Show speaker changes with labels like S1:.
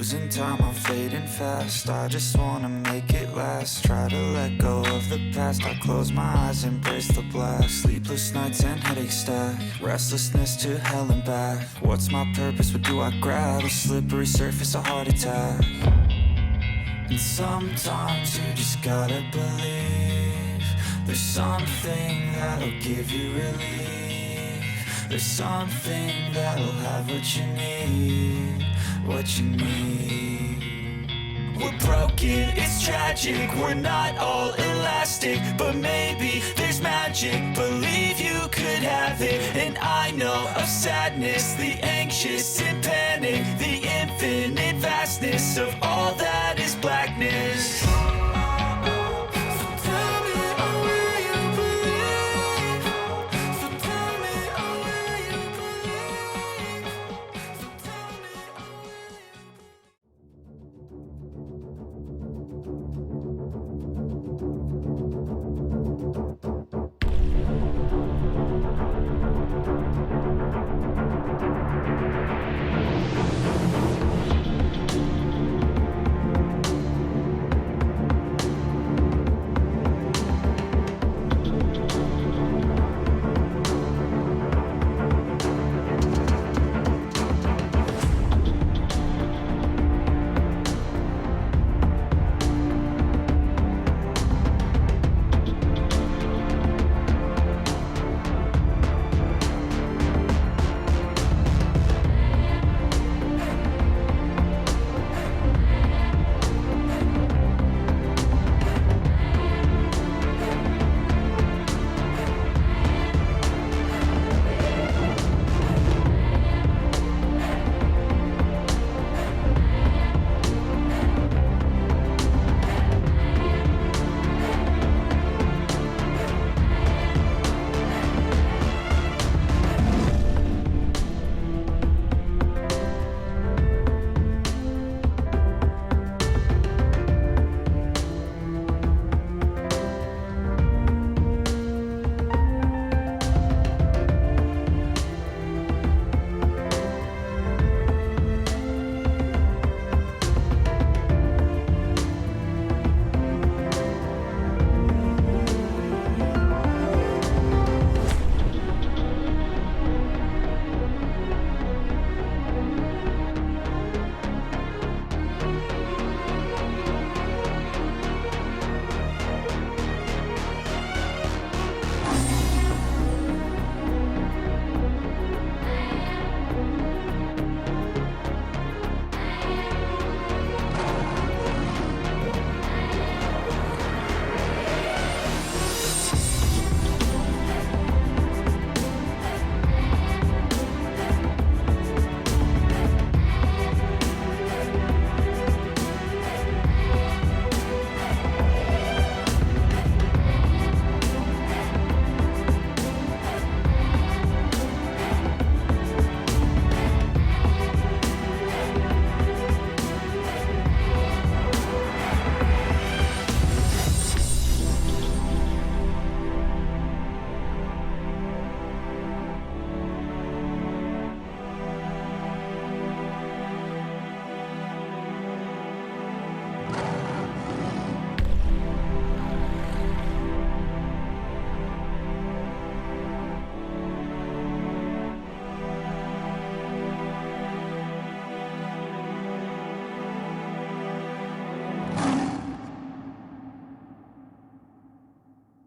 S1: losing time, I'm fading fast. I just wanna make it last. Try to let go of the past. I close my eyes, embrace the blast. Sleepless nights and headaches stack. Restlessness to hell and back. What's my purpose? What do I grab? A slippery surface, a heart attack. And sometimes you just gotta believe there's something that'll give you relief. There's something that'll have what you need, what you need. We're broken, it's tragic, we're not all elastic, but maybe there's magic, believe you could have it. And I know of sadness, the anxious and panic, the infinite vastness of all that is blackness.